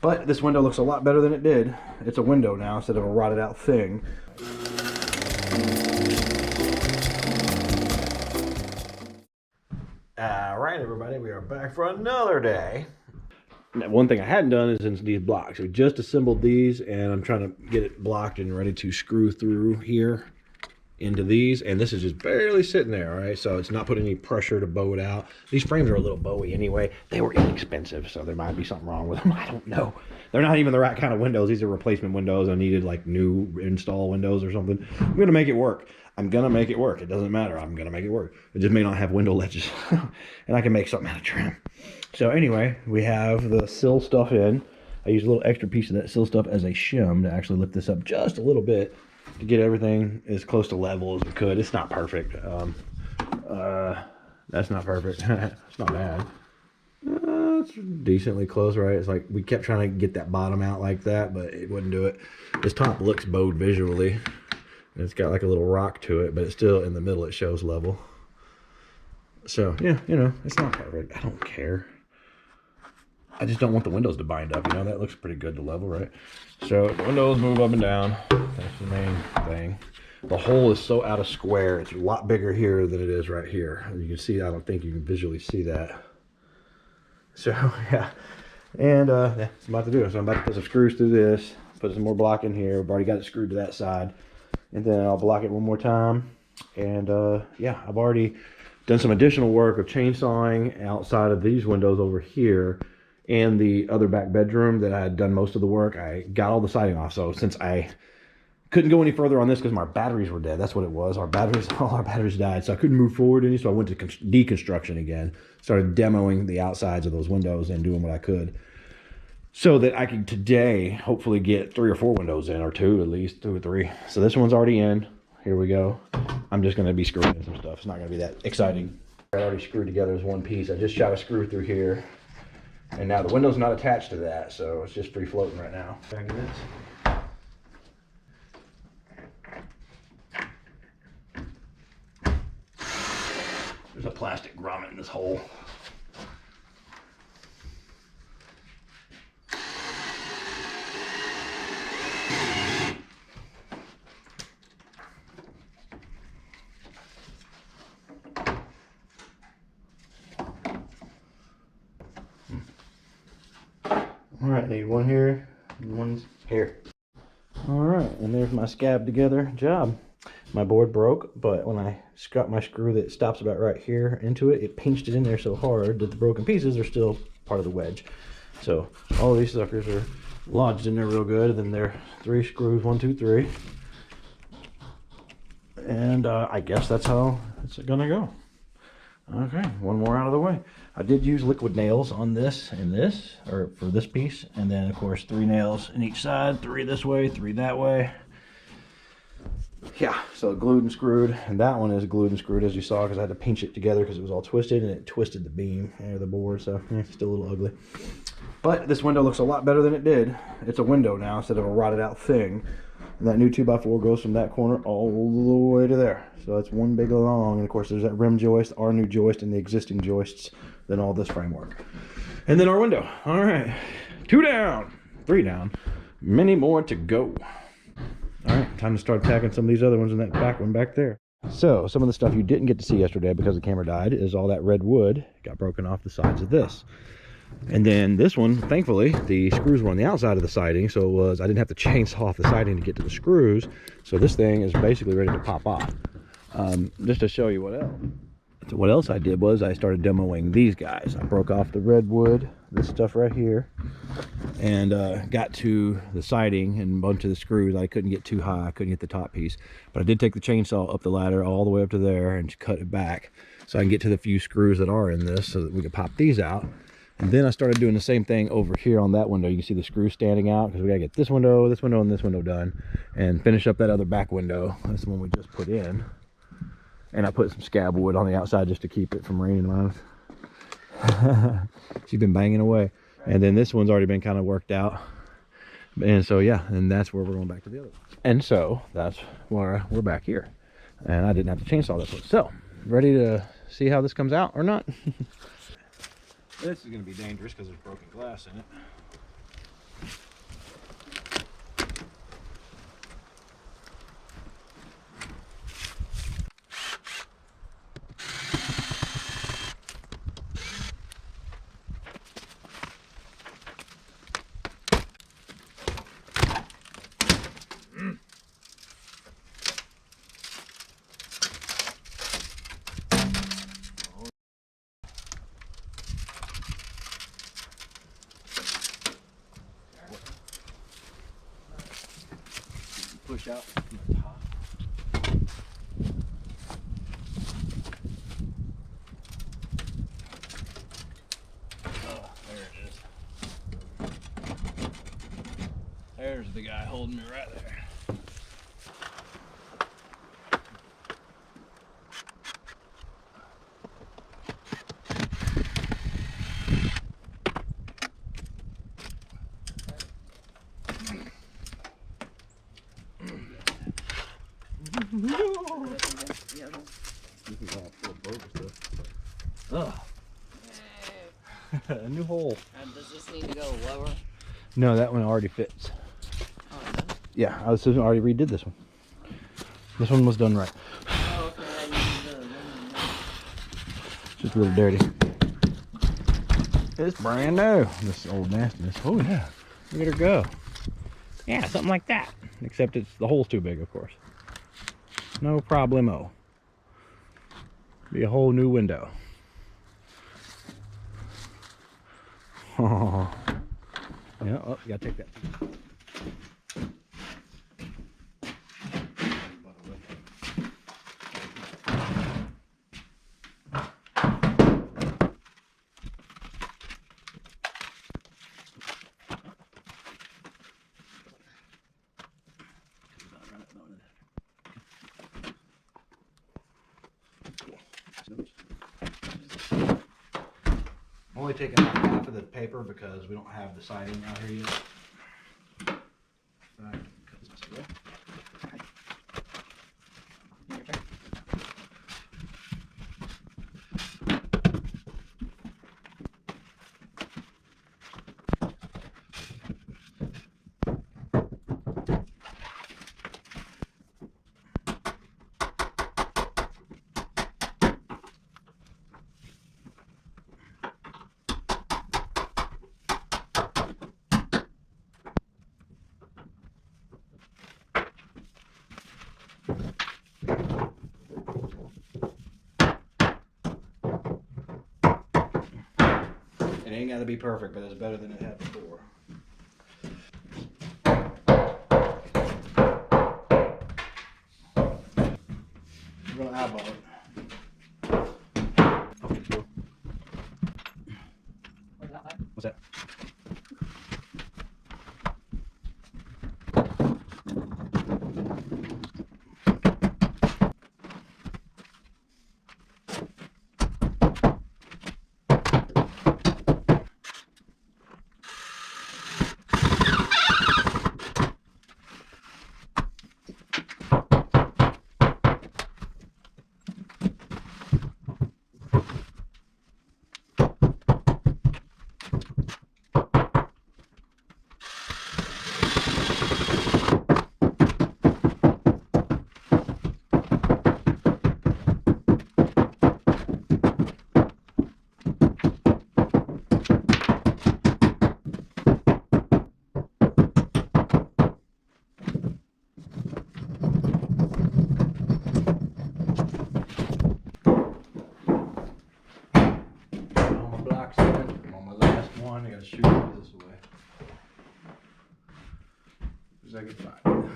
But this window looks a lot better than it did. It's a window now instead of a rotted out thing. All right, everybody, we are back for another day. Now, one thing I hadn't done is in these blocks. We just assembled these, and I'm trying to get it blocked and ready to screw through here into these, and this is just barely sitting there, all right? So it's not putting any pressure to bow it out. These frames are a little bowy anyway. They were inexpensive, so there might be something wrong with them. I don't know. They're not even the right kind of windows. These are replacement windows. I needed like new install windows or something. I'm gonna make it work. I'm gonna make it work. It doesn't matter. I'm gonna make it work. It just may not have window ledges, and I can make something out of trim. So anyway, we have the sill stuff in. I used a little extra piece of that sill stuff as a shim to actually lift this up just a little bit to get everything as close to level as we could. It's not perfect. That's not perfect. It's not bad. It's decently close, right? It's like we kept trying to get that bottom out like that, but it wouldn't do it. This top looks bowed visually. And it's got like a little rock to it, but it's still in the middle. It shows level. So yeah, you know, it's not perfect. I don't care. I just don't want the windows to bind up. You know, that looks pretty good to level, right? So the windows move up and down. That's the main thing. The hole is so out of square. It's a lot bigger here than it is right here. You can see, I don't think you can visually see that. So yeah, and yeah, it's about to do it. So I'm about to put some screws through this, put some more block in here. I've already got it screwed to that side, and then I'll block it one more time. And yeah, I've already done some additional work of chainsawing outside of these windows over here and the other back bedroom that I had done most of the work. I got all the siding off. So since I couldn't go any further on this because my batteries were dead, that's what it was. All our batteries died, so I couldn't move forward any. So I went to deconstruction again, started demoing the outsides of those windows and doing what I could, so that I could today hopefully get 3 or 4 windows in, or 2 at least, 2 or 3. So this one's already in. Here we go. I'm just going to be screwing in some stuff. It's not going to be that exciting. I already screwed together as one piece. I just shot a screw through here, and now the window's not attached to that, so it's just free floating right now. Back to this. There's a plastic grommet in this hole. All right, need one here, and one's here. All right, and there's my scab together job. My board broke, but when I got my screw that stops about right here into it, it pinched it in there so hard that the broken pieces are still part of the wedge. So all of these suckers are lodged in there real good. And then there are 3 screws, 1, 2, 3. And I guess that's how it's gonna go. Okay, one more out of the way. I did use liquid nails on this and this, or for this piece, and then of course 3 nails in each side, 3 this way, 3 that way. Yeah, so glued and screwed, and that one is glued and screwed as you saw, because I had to pinch it together because it was all twisted, and it twisted the beam or the board, so it's still a little ugly. But this window looks a lot better than it did. It's a window now instead of a rotted out thing. And that new 2x4 goes from that corner all the way to there. So it's one big long, and of course there's that rim joist, our new joist, and the existing joists, then all this framework. And then our window. All right, 2 down, 3 down, many more to go. All right, time to start attacking some of these other ones in that back one back there. So some of the stuff you didn't get to see yesterday because the camera died is all that red wood got broken off the sides of this. And then this one, thankfully, the screws were on the outside of the siding, so it was, I didn't have to chainsaw off the siding to get to the screws. So this thing is basically ready to pop off. Just to show you what else. So what else I did was I started demoing these guys. I broke off the red wood, this stuff right here, and got to the siding and a bunch of the screws. I couldn't get too high, I couldn't get the top piece, but I did take the chainsaw up the ladder all the way up to there and cut it back so I can get to the few screws that are in this so that we can pop these out. And then I started doing the same thing over here on that window. You can see the screws standing out because we gotta get this window, and this window done, and finish up that other back window. That's the one we just put in. And I put some scab wood on the outside just to keep it from raining on us. She's been banging away. And then this one's already been kind of worked out. And so yeah, and that's where we're going back to the other one. And so that's where we're back here. And I didn't have to chainsaw this one. So, ready to see how this comes out or not? This is going to be dangerous because there's broken glass in it. push out from the top. Oh, there it is. There's the guy holding me right there. This is all full of bogus stuff. Ugh. A new hole. Does this need to go lower? No, that one already fits. Oh, it does? Yeah, I already redid this one. This one was done right. Oh, okay. I need the Just a little dirty. It's brand new. This old nastiness. Oh yeah. Look at her go. Yeah, something like that. Except the hole's too big, of course. No problemo. Be a whole new window. Oh. Yeah, oh, you gotta take that. I'm only taking off half of the paper because we don't have the siding out here yet. Cut this away. Your turn. It ain't got to be perfect, but it's better than it had before. We're gonna eyeball it. Okay, cool. What's that like? What's that? I gotta shoot this away. As I can find it.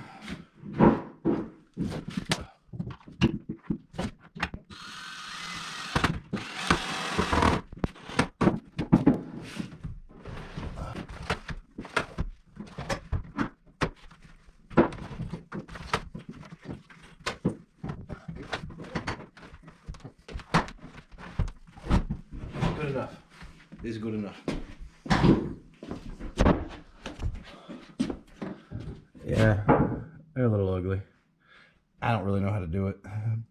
Good enough. This is good enough. Yeah, they're a little ugly. I don't really know how to do it,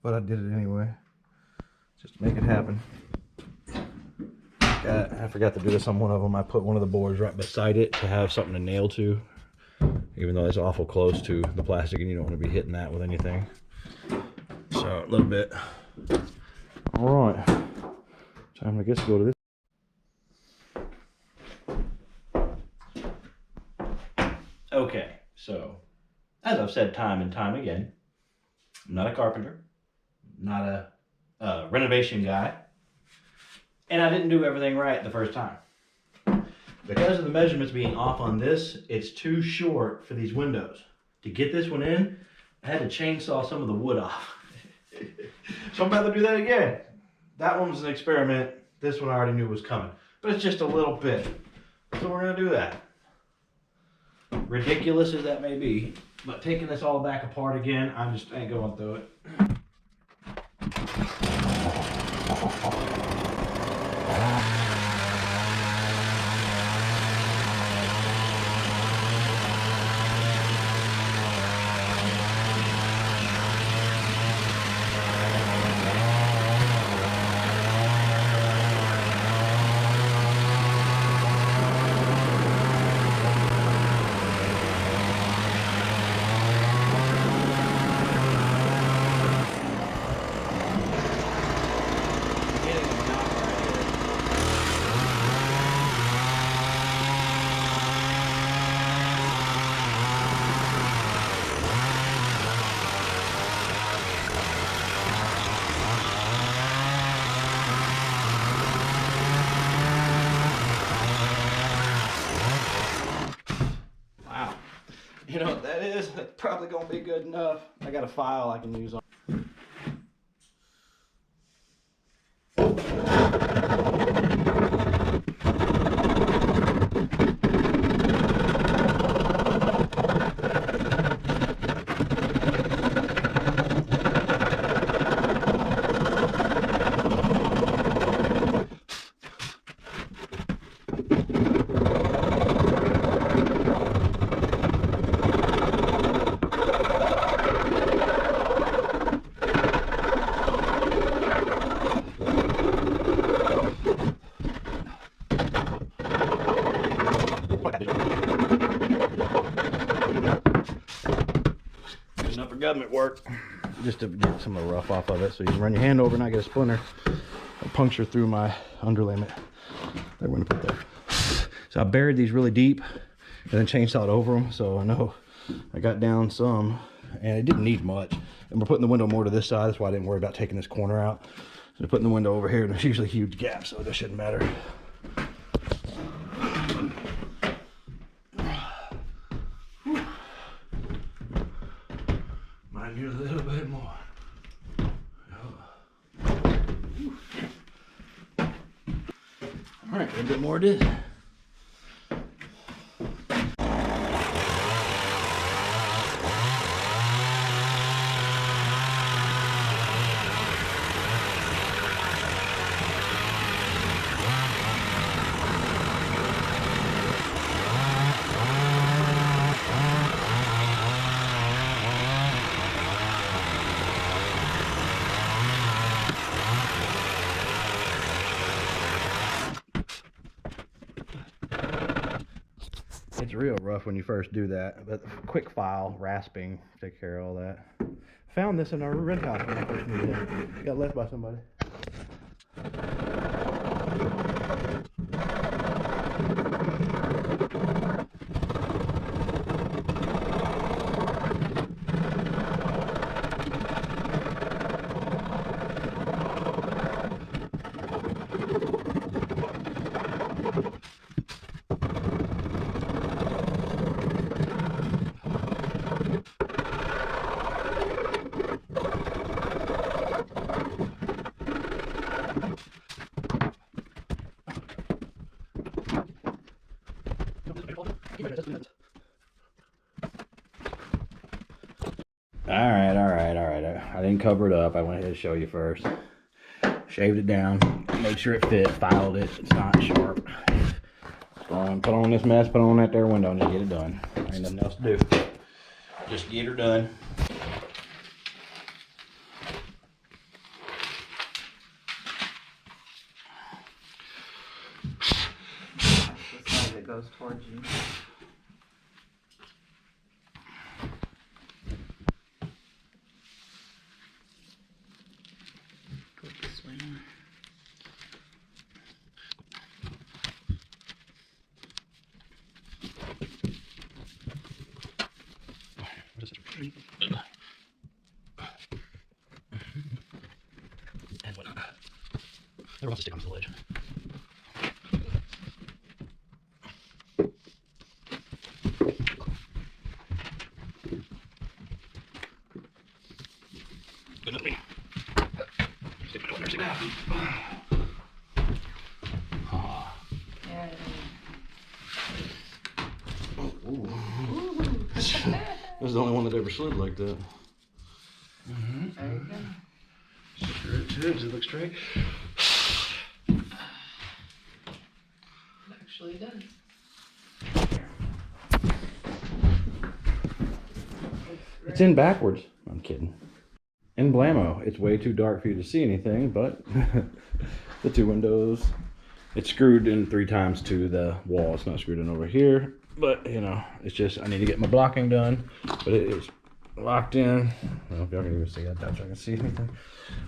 but I did it anyway. Just to make it happen. I forgot to do this on one of them. I put one of the boards right beside it to have something to nail to, even though it's awful close to the plastic and you don't want to be hitting that with anything. So, a little bit. All right. Time, I guess, to go to this. Okay, so as I've said time and time again, I'm not a carpenter, not a renovation guy, and I didn't do everything right the first time. Because of the measurements being off on this, it's too short for these windows. To get this one in, I had to chainsaw some of the wood off. So I'm about to do that again. That one was an experiment. This one I already knew was coming. But it's just a little bit. So we're gonna do that. Ridiculous as that may be, but taking this all back apart again, I just ain't going through it. You know what that is? That's probably gonna be good enough. I got a file I can use on. Good enough for government work. Just to get some of the rough off of it, so you can run your hand over and not get a splinter or puncture through my underlayment. There, we're gonna put that. So I buried these really deep and then chainsawed over them, so I know I got down some, and it didn't need much. And we're putting the window more to this side, that's why I didn't worry about taking this corner out. So putting the window over here, and there's usually a huge gap, so this shouldn't matter. Might need a little bit more. All right, a little bit more of this. It's real rough when you first do that, but quick file, rasping, take care of all that. Found this in our rent house when I first moved in. Got left by somebody. All right. I didn't cover it up. I went ahead to show you first. Shaved it down, made sure it fit, filed it. It's not sharp. Put on this mess, put on that there window, and just get it done. Ain't nothing else to do. Just get her done. The side that goes towards you. Go this way. And whatnot. There wants to stick onto the ledge. Good looking. Stick it on there, stick it out. Yeah. This is the only one that ever slid like that. There you go. Sure it too. Does it look straight? It actually does. It's in backwards. I'm kidding. In Blammo, it's way too dark for you to see anything, but the two windows, it's screwed in 3 times to the wall. It's not screwed in over here, but you know, it's just, I need to get my blocking done, but it is locked in. I don't know if y'all can even see that, so I can see anything.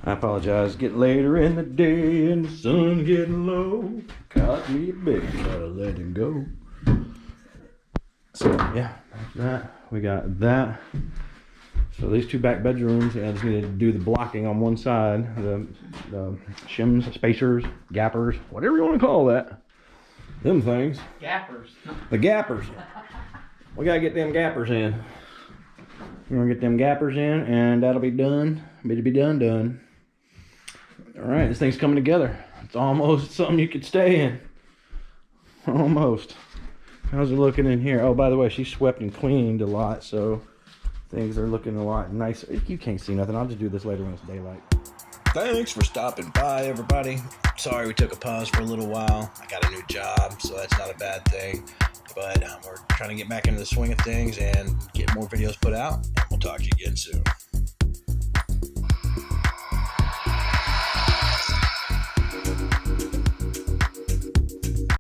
I apologize. Getting later in the day and the sun getting low. Caught me a big, gotta let him go. So yeah, like that. We got that. So these 2 back bedrooms, I just need to do the blocking on one side, the shims, spacers, gappers, whatever you want to call that. Them things. Gappers. The gappers. We gotta get them gappers in. We're gonna get them gappers in, and that'll be done. It'll be done. All right, this thing's coming together. It's almost something you could stay in. Almost. How's it looking in here? Oh, by the way, she swept and cleaned a lot, so things are looking a lot nicer. You can't see nothing. I'll just do this later when it's daylight. Thanks for stopping by, everybody. Sorry we took a pause for a little while. I got a new job, so that's not a bad thing. But we're trying to get back into the swing of things and get more videos put out. And we'll talk to you again soon.